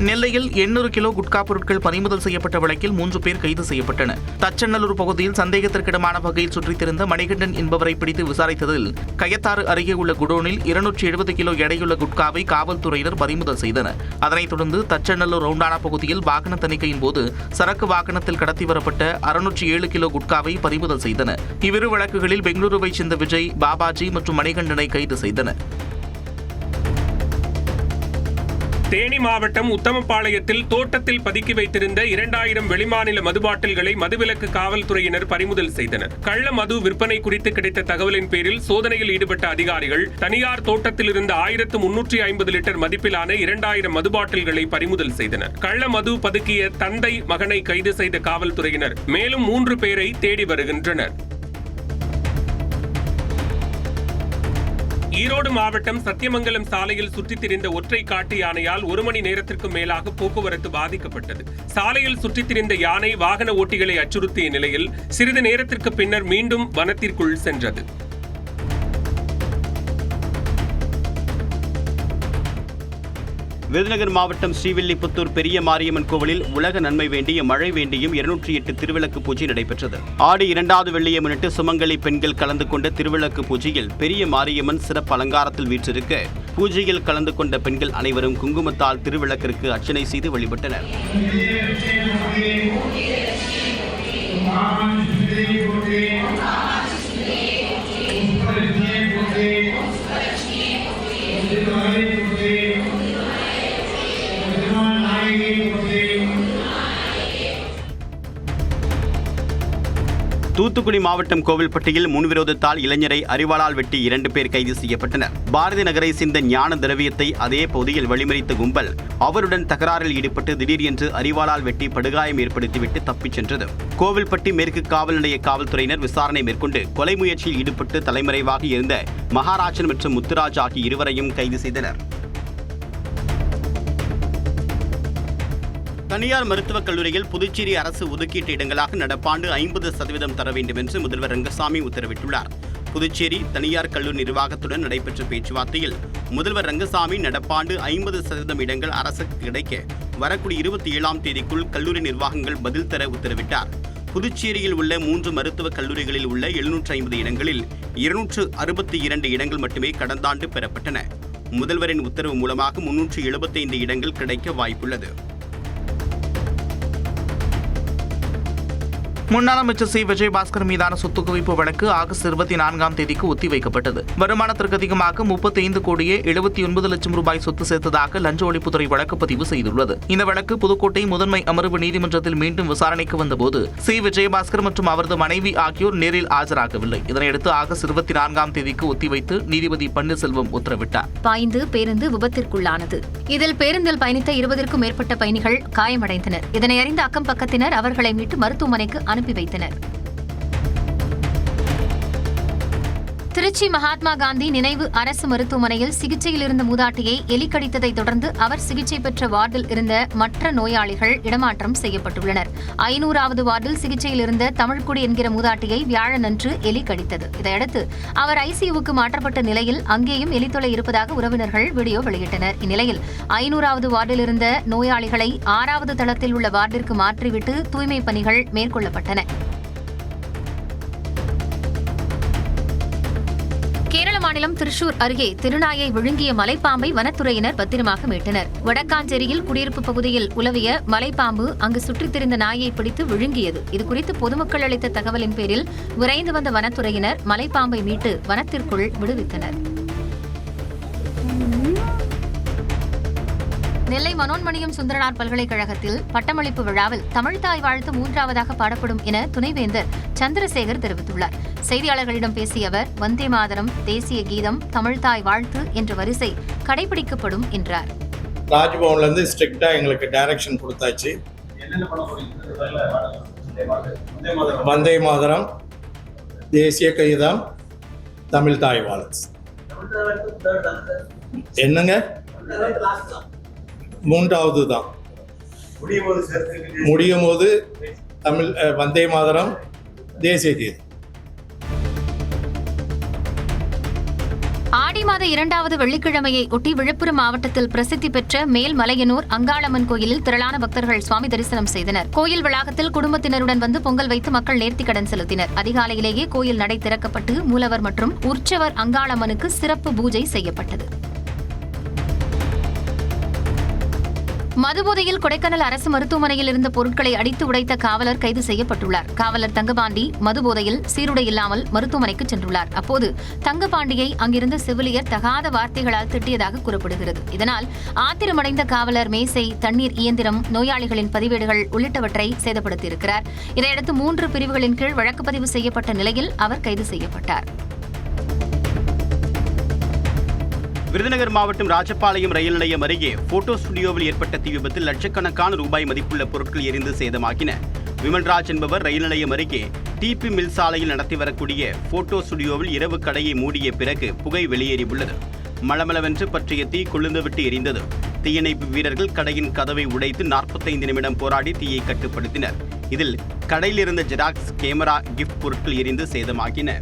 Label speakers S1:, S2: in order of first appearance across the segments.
S1: நெல்லையில் 800 கிலோ குட்கா பொருட்கள் பறிமுதல் செய்யப்பட்ட வழக்கில் 3 பேர் கைது செய்யப்பட்டனர். தச்சநல்லூர் பகுதியில் சந்தேகத்திற்கிடமான வகையில் சுற்றித் திரிந்த மணிகண்டன் என்பவரை பிடித்து விசாரித்ததில் கயத்தாறு அருகே உள்ள குடோனில் 270 கிலோ எடையுள்ள குட்காவை காவல்துறையினர் பறிமுதல் செய்தனர். அதனைத் தொடர்ந்து தச்சநல்லூர் ரவுண்டானா பகுதியில் வாகன தணிக்கையின் போது சரக்கு வாகனத்தில் கடத்தி வரப்பட்ட 607 கிலோ குட்காவை பறிமுதல் செய்தனர். இவ்விரு வழக்குகளில் பெங்களூருவைச் சேர்ந்த விஜய், பாபாஜி மற்றும் மணிகண்டனை கைது செய்தனர்.
S2: தேனி மாவட்டம் உத்தமபாளையத்தில் தோட்டத்தில் பதுக்கி வைத்திருந்த 2000 வெளிமாநில மதுபாட்டில்களை மதுவிலக்கு காவல்துறையினர் பறிமுதல் செய்தனர். கள்ள மது விற்பனை குறித்து கிடைத்த தகவலின் பேரில் சோதனையில் ஈடுபட்ட அதிகாரிகள் தனியார் தோட்டத்தில் இருந்த 1350 லிட்டர் மதிப்பிலான 2000 மதுபாட்டில்களை பறிமுதல் செய்தனர். கள்ள மது பதுக்கிய தந்தை மகனை கைது செய்த காவல்துறையினர் மேலும் 3 பேரை தேடி வருகின்றனர். ஈரோடு மாவட்டம் சத்தியமங்கலம் சாலையில் சுற்றித் திரிந்த ஒற்றை காட்டு யானையால் 1 மணி நேரத்திற்கும் மேலாக போக்குவரத்து பாதிக்கப்பட்டது. சாலையில் சுற்றித் திரிந்த யானை வாகன ஓட்டிகளை அச்சுறுத்திய நிலையில் சிறிது நேரத்திற்கு பின்னர் மீண்டும் வனத்திற்குள் சென்றது.
S3: விருதுநகர் மாவட்டம் ஸ்ரீவில்லிபுத்தூர் பெரிய மாரியம்மன் கோவிலில் உலக நன்மை வேண்டியும் மழை வேண்டியும் 208 திருவிளக்கு பூஜை நடைபெற்றது. ஆடி 2வது வெள்ளியை முன்னிட்டு சுமங்கலி பெண்கள் கலந்து கொண்ட திருவிளக்கு பூஜையில் பெரிய மாரியம்மன் சிறப்பு அலங்காரத்தில் வீற்றிருக்க பூஜையில் கலந்து கொண்ட பெண்கள் அனைவரும் குங்குமத்தால் திருவிளக்கிற்கு அர்ச்சனை செய்து வழிபட்டனர். தூத்துக்குடி மாவட்டம் கோவில்பட்டியில் முன்விரோதத்தால் இளைஞரை அரிவாளால் வெட்டி 2 பேர் கைது செய்யப்பட்டனர். பாரதி நகரை சேர்ந்த ஞான திரவியத்தை அதே பகுதியில் வழிமறித்த கும்பல் அவருடன் தகராறில் ஈடுபட்டு திடீரென்று அரிவாளால் வெட்டி படுகாயம் ஏற்படுத்திவிட்டு தப்பிச் சென்றது. கோவில்பட்டி மேற்கு காவல் நிலைய காவல்துறையினர் விசாரணை மேற்கொண்டு கொலை முயற்சியில் ஈடுபட்டு தலைமறைவாக இருந்த மகாராஜன் மற்றும் முத்துராஜ் ஆகிய இருவரையும் கைது செய்தனர். தனியார் மருத்துவக் கல்லூரியில் புதுச்சேரி அரசு ஒதுக்கீட்டு இடங்களாக நடப்பாண்டு 50% தர வேண்டும் என்று முதல்வர் ரங்கசாமி உத்தரவிட்டுள்ளார். புதுச்சேரி தனியார் கல்லூரி நிர்வாகத்துடன் நடைபெற்ற பேச்சுவார்த்தையில் முதல்வர் ரங்கசாமி நடப்பாண்டு 50% இடங்கள் அரசுக்கு கிடைக்க வரக்கூடிய 27ஆம் தேதிக்குள் கல்லூரி நிர்வாகங்கள் பதில் தர உத்தரவிட்டார். புதுச்சேரியில் உள்ள 3 மருத்துவக் கல்லூரிகளில் உள்ள 750 இடங்களில் 262 இடங்கள் மட்டுமே கடந்த ஆண்டு பெறப்பட்டன. முதல்வரின் உத்தரவு மூலமாக 375 இடங்கள் கிடைக்க வாய்ப்புள்ளது.
S1: முன்னாள் அமைச்சர் சி. விஜயபாஸ்கர் மீதான சொத்து குவிப்பு வழக்கு ஆகஸ்ட் 24ஆம் தேதிக்கு ஒத்திவைக்கப்பட்டது. வருமானத்திற்கு அதிகமாக 35 கோடியே 79 லட்சம் ரூபாய் சொத்து சேர்த்ததாக லஞ்ச ஒழிப்புத்துறை வழக்கு பதிவு செய்துள்ளது. இந்த வழக்கு புதுக்கோட்டை முதன்மை அமர்வு நீதிமன்றத்தில் மீண்டும் விசாரணைக்கு வந்தபோது சி. விஜயபாஸ்கர் மற்றும் அவரது மனைவி ஆகியோர் நேரில் ஆஜராகவில்லை. இதனையடுத்து ஆகஸ்ட் 24ஆம் தேதிக்கு ஒத்திவைத்து நீதிபதி பன்னீர்செல்வம் உத்தரவிட்டார்.
S4: பாய்ந்து பேருந்து விபத்திற்குள்ளானது. இதில் பேருந்தில் பயணித்த 20க்கும் மேற்பட்ட பயணிகள் காயமடைந்தனர். இதனை அறிந்த அக்கம் பக்கத்தினர் அவர்களை மீட்டு மருத்துவமனைக்கு அனுப்பி வைத்தனர். திருச்சி மகாத்மா காந்தி நினைவு அரசு மருத்துவமனையில் சிகிச்சையில் இருந்த மூதாட்டியை எலி கடித்ததை தொடர்ந்து அவர் சிகிச்சை பெற்ற வார்டில் இருந்த மற்ற நோயாளிகள் இடமாற்றம் செய்யப்பட்டுள்ளனர். 500வது வார்டில் சிகிச்சையில் இருந்த தமிழ்குடி என்கிற மூதாட்டியை வியாழனன்று எலி கடித்தது. இதையடுத்து அவர் ஐசியூவுக்கு மாற்றப்பட்ட நிலையில் அங்கேயும் எலித்தொலை இருப்பதாக உறவினர்கள் வீடியோ வெளியிட்டனர். இந்நிலையில் 500வது வார்டில் இருந்த நோயாளிகளை 6வது தளத்தில் உள்ள வார்டிற்கு மாற்றிவிட்டு தூய்மை பணிகள் மேற்கொள்ளப்பட்டன. கேரள மாநிலம் திருச்சூர் அருகே திருநாயை விழுங்கிய மலைப்பாம்பை வனத்துறையினர் பத்திரமாக மீட்டனர். வடக்காஞ்சேரியில் குடியிருப்பு பகுதியில் உலவிய மலைப்பாம்பு அங்கு சுற்றித் திரிந்த நாயை பிடித்து விழுங்கியது. இதுகுறித்து பொதுமக்கள் அளித்த தகவலின் பேரில் விரைந்து வந்த வனத்துறையினர் மலைப்பாம்பை மீட்டு வனத்திற்குள் விடுவித்தனர். நெல்லை மனோன்மணியம் சுந்தரனார் பல்கலைக்கழகத்தில் பட்டமளிப்பு விழாவில் தமிழ்தாய் வாழ்த்து 3வதாக பாடப்படும் என துணைவேந்தர் சந்திரசேகர் தெரிவித்துள்ளார். செய்தியாளர்களிடம் பேசிய அவர் வந்தே மாதரம், தேசிய கீதம், தமிழ்தாய் வாழ்த்து என்ற வரிசை கடைபிடிக்கப்படும் என்றார்.
S5: ராஜ்பவன்ல இருந்து ஸ்ட்ரிக்டா எங்களுக்கு டைரக்ஷன் கொடுத்தாச்சு. வந்தே மாதரம், தேசிய கீதம், தமிழ்தாய் வாழ்த்து. என்னங்க 3வது தான் முடியும் போது தமிழ் வந்தே மாதரம், தேசிய கீதம்.
S4: ஆடி மாத 2வது வெள்ளிக்கிழமையை ஒட்டி விழுப்புரம் மாவட்டத்தில் பிரசித்தி பெற்ற மேல்மலையனூர் அங்காளம்மன் கோயிலில் திரளான பக்தர்கள் சுவாமி தரிசனம் செய்தனர். கோயில் வளாகத்தில் குடும்பத்தினருடன் வந்து பொங்கல் வைத்து மக்கள் நேர்த்திக்கடன் செலுத்தினர். அதிகாலையிலேயே கோயில் நடை திறக்கப்பட்டு மூலவர் மற்றும் உற்சவர் அங்காளம்மனுக்கு சிறப்பு பூஜை செய்யப்பட்டது. மதுபோதையில் கொடைக்கானல் அரசு மருத்துவமனையில் இருந்த பொருட்களை அடித்து உடைத்த காவலர் கைது செய்யப்பட்டுள்ளார். காவலர் தங்கபாண்டி மதுபோதையில் சீருடை இல்லாமல் மருத்துவமனைக்கு சென்றுள்ளார். அப்போது தங்கபாண்டியை அங்கிருந்த செவிலியர் தகாத வார்த்தைகளால் திட்டியதாக கூறப்படுகிறது. இதனால் ஆத்திரமடைந்த காவலர் மேசை, தண்ணீர் இயந்திரம், நோயாளிகளின் பதிவேடுகள் உள்ளிட்டவற்றை சேதப்படுத்தியிருக்கிறார். இதையடுத்து 3 பிரிவுகளின் கீழ் வழக்கு பதிவு செய்யப்பட்ட நிலையில் அவர் கைது செய்யப்பட்டார்.
S3: விருதுநகர் மாவட்டம் ராஜபாளையம் ரயில் நிலையம் அருகே போட்டோ ஸ்டுடியோவில் ஏற்பட்ட தீ விபத்தில் லட்சக்கணக்கான ரூபாய் மதிப்புள்ள பொருட்கள் எரிந்து சேதமாகின. விமல்ராஜ் என்பவர் ரயில் நிலையம் அருகே டிபி மில் சாலையில் நடத்தி வரக்கூடிய போட்டோ ஸ்டுடியோவில் இரவு கடையை மூடிய பிறகு புகை வெளியேறியுள்ளது. மளமளவென்று பற்றிய தீ கொழுந்துவிட்டு எரிந்தது. தீயணைப்பு வீரர்கள் கடையின் கதவை உடைத்து 45 நிமிடம் போராடி தீயை கட்டுப்படுத்தினர். இதில் கடையில் இருந்த ஜெராக்ஸ், கேமரா, கிஃப்ட் பொருட்கள் எரிந்து சேதமாகின.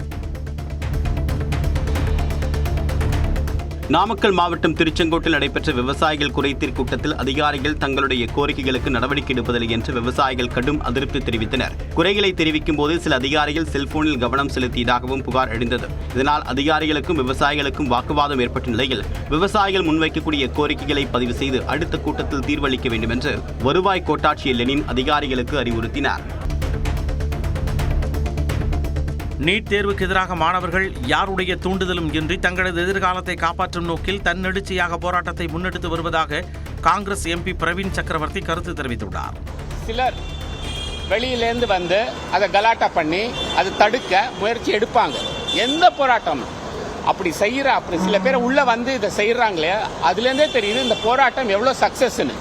S3: நாமக்கல் மாவட்டம் திருச்செங்கோட்டில் நடைபெற்ற விவசாயிகள் குறைதீர் கூட்டத்தில் அதிகாரிகள் தங்களுடைய கோரிக்கைகளுக்கு நடவடிக்கை எடுப்பதில்லை என்று விவசாயிகள் கடும் அதிருப்தி தெரிவித்தனர். குறைகளை தெரிவிக்கும் போது சில அதிகாரிகள் செல்போனில் கவனம் செலுத்தியதாகவும் புகார் எழுந்தது. இதனால் அதிகாரிகளுக்கும் விவசாயிகளுக்கும் வாக்குவாதம் ஏற்பட்ட நிலையில் விவசாயிகள் முன்வைக்கக்கூடிய கோரிக்கைகளை பதிவு செய்து அடுத்த கூட்டத்தில் தீர்வளிக்க வேண்டும் என்று வருவாய் கோட்டாட்சியர் லெனின் அதிகாரிகளுக்கு அறிவுறுத்தினார்.
S6: நீட் தேர்வுக்கு எதிராக மாணவர்கள் யாருடைய தூண்டுதலும் இன்றி தங்களது எதிர்காலத்தை காப்பாற்றும் நோக்கில் தன்னெழுச்சியாக போராட்டத்தை முன்னெடுத்து வருவதாக காங்கிரஸ் எம்பி பிரவீன் சக்கரவர்த்தி கருத்து தெரிவித்துள்ளார்.
S7: சிலர் வெளியிலேருந்து வந்து அதை கலாட்டா பண்ணி அதை தடுக்க முயற்சி எடுப்பாங்க. எந்த போராட்டம் அப்படி சில பேர் உள்ள வந்து இதை செய்யறாங்களே, அதுலேருந்தே தெரியுது இந்த போராட்டம் எவ்வளோ சக்சஸ்ன்னு.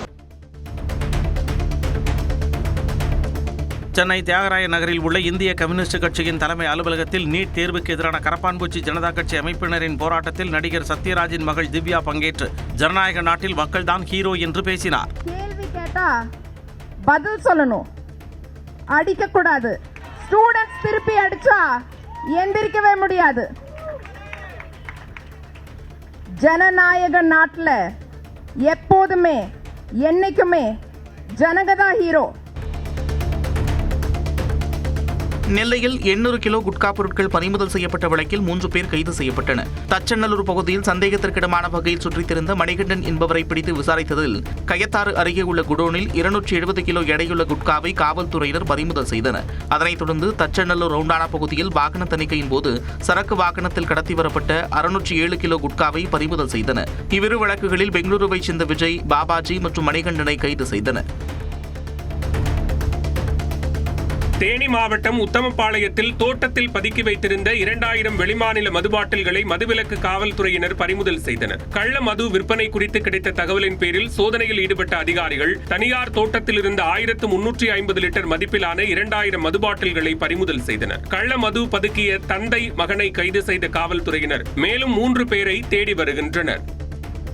S6: சென்னை தியாகராய நகரில் உள்ள இந்திய கம்யூனிஸ்ட் கட்சியின் தலைமை அலுவலகத்தில் நீட் தேர்வுக்கு எதிரான கரப்பான்பூச்சி ஜனதா கட்சி அமைப்பினரின் போராட்டத்தில் நடிகர் சத்யராஜின் மகள் திவ்யா பங்கேற்று ஜனநாயக நாட்டில் மக்கள் தான் ஹீரோ என்று பேசினார்.
S8: கேள்வி கேட்டா பதில் சொல்லணும், அடிக்க கூடாது. ஸ்டூடெண்ட்ஸ் திருப்பி அடிச்சா எந்திரிக்கவே முடியாது. ஜனநாயக நாட்டில் எப்போதுமே என்னைக்குமே ஜனங்க தான் ஹீரோ.
S1: நெல்லையில் 800 கிலோ குட்கா பொருட்கள் பறிமுதல் செய்யப்பட்ட வழக்கில் 3 பேர் கைது செய்யப்பட்டனர். தச்சநல்லூர் பகுதியில் சந்தேகத்திற்கிடமான வகையில் சுற்றித் திரிந்த மணிகண்டன் என்பவரை பிடித்து விசாரித்ததில் கயத்தாறு அருகே உள்ள குடோனில் 270 கிலோ எடையுள்ள குட்காவை காவல்துறையினர் பறிமுதல் செய்தனர். அதனைத் தொடர்ந்து தச்சநல்லூர் ரவுண்டானா பகுதியில் வாகன தணிக்கையின் போது சரக்கு வாகனத்தில் கடத்தி வரப்பட்ட 607 கிலோ குட்காவை பறிமுதல் செய்தனர். இவ்விரு வழக்குகளில் பெங்களூருவைச் சேர்ந்த விஜய், பாபாஜி மற்றும் மணிகண்டனை கைது செய்தனர்.
S2: தேனி மாவட்டம் உத்தமபாளையத்தில் தோட்டத்தில் பதுக்கி வைத்திருந்த 2000 வெளிமாநில மதுபாட்டில்களை மதுவிலக்கு காவல்துறையினர் பறிமுதல் செய்தனர். கள்ள மது விற்பனை குறித்து கிடைத்த தகவலின் பேரில் சோதனையில் ஈடுபட்ட அதிகாரிகள் தனியார் தோட்டத்தில் இருந்த 1350 லிட்டர் மதிப்பிலான 2000 மதுபாட்டில்களை பறிமுதல் செய்தனர். கள்ள மது பதுக்கிய தந்தை, மகனை கைது செய்த காவல்துறையினர் மேலும் 3 பேரை தேடி வருகின்றனர்.